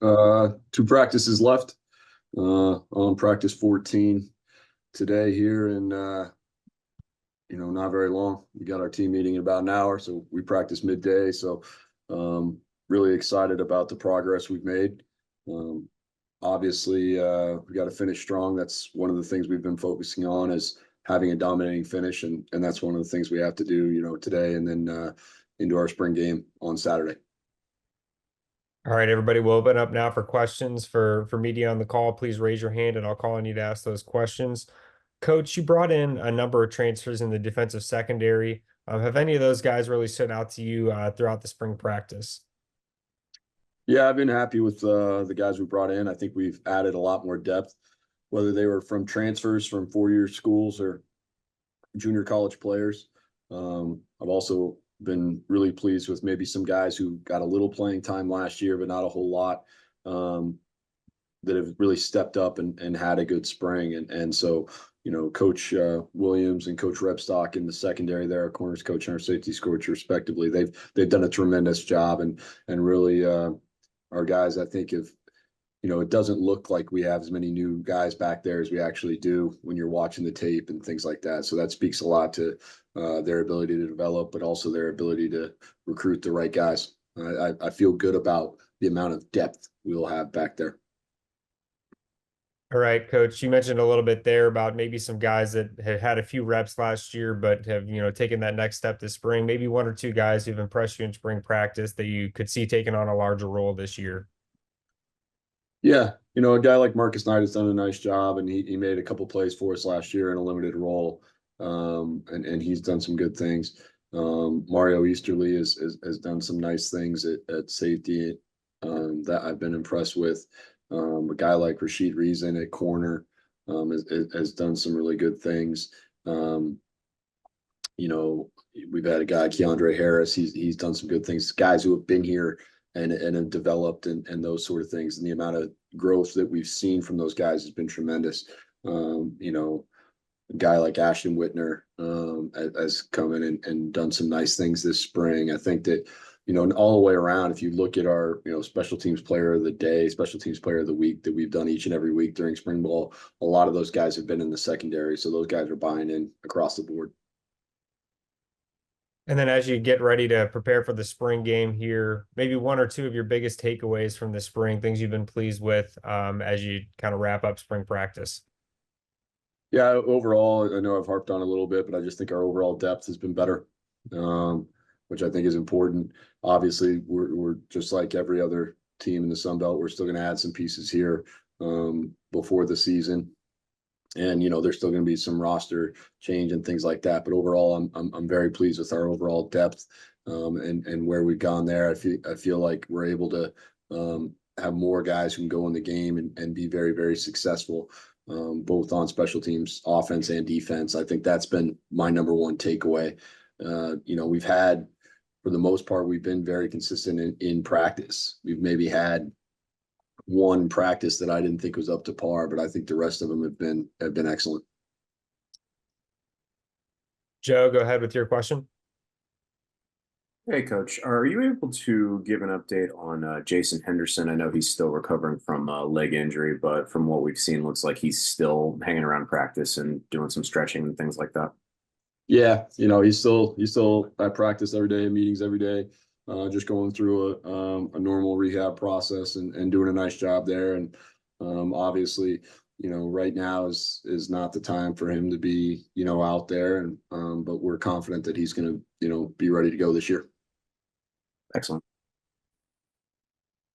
Two practices left. On practice 14 today here, and not very long. We got our team meeting in about an hour, so we practice midday. So, really excited about the progress we've made. Obviously, we got to finish strong. That's one of the things we've been focusing on, is having a dominating finish, and that's one of the things we have to do, today and then into our spring game on Saturday. All right, everybody, we'll open up now for questions for media on the call. Please raise your hand and I'll call on you to ask those questions. Coach, you brought in a number of transfers in the defensive secondary. Have any of those guys really stood out to you throughout the spring practice? Yeah, I've been happy with the guys we brought in. I think we've added a lot more depth, whether they were from transfers from four-year schools or junior college players. I've also been really pleased with maybe some guys who got a little playing time last year, but not a whole lot, that have really stepped up and had a good spring. And so, Coach Williams and Coach Repstock in the secondary there, our corners coach and our safeties coach respectively, they've done a tremendous job, and really our guys, I think, have, it doesn't look like we have as many new guys back there as we actually do when you're watching the tape and things like that. So that speaks a lot to their ability to develop, but also their ability to recruit the right guys. I feel good about the amount of depth we'll have back there. All right, Coach, you mentioned a little bit there about maybe some guys that had had a few reps last year, but have, taken that next step this spring. Maybe one or two guys who've impressed you in spring practice that you could see taking on a larger role this year. Yeah, a guy like Marcus Knight has done a nice job, and he made a couple plays for us last year in a limited role, and he's done some good things. Mario Easterly has done some nice things at safety that I've been impressed with. A guy like Rashid Reason at corner has done some really good things. We've had a guy, Keandre Harris. He's done some good things. Guys who have been here and have developed and those sort of things. And the amount of growth that we've seen from those guys has been tremendous. A guy like Ashton Whitner has come in and done some nice things this spring. I think that, and all the way around, if you look at our, special teams player of the day, special teams player of the week that we've done each and every week during spring ball, a lot of those guys have been in the secondary. So those guys are buying in across the board. And then as you get ready to prepare for the spring game here, maybe one or two of your biggest takeaways from the spring, things you've been pleased with as you kind of wrap up spring practice. Yeah, overall, I know I've harped on a little bit, but I just think our overall depth has been better, which I think is important. Obviously, we're just like every other team in the Sun Belt. We're still going to add some pieces here before the season, and there's still going to be some roster change and things like that. But overall, I'm very pleased with our overall depth and where we've gone there. I feel like we're able to have more guys who can go in the game and be very, very successful, both on special teams, offense and defense. I think that's been my number one takeaway. We've had, for the most part, we've been very consistent in practice. We've maybe had one practice that I didn't think was up to par, but I think the rest of them have been excellent. Joe, go ahead with your question. Hey, Coach, are you able to give an update on Jason Henderson? I know he's still recovering from a leg injury, but from what we've seen, looks like he's still hanging around practice and doing some stretching and things like that. Yeah, he's still at practice every day, meetings every day, just going through a normal rehab process and doing a nice job there. And obviously, right now is not the time for him to be, out there. And but we're confident that he's going to, be ready to go this year. Excellent.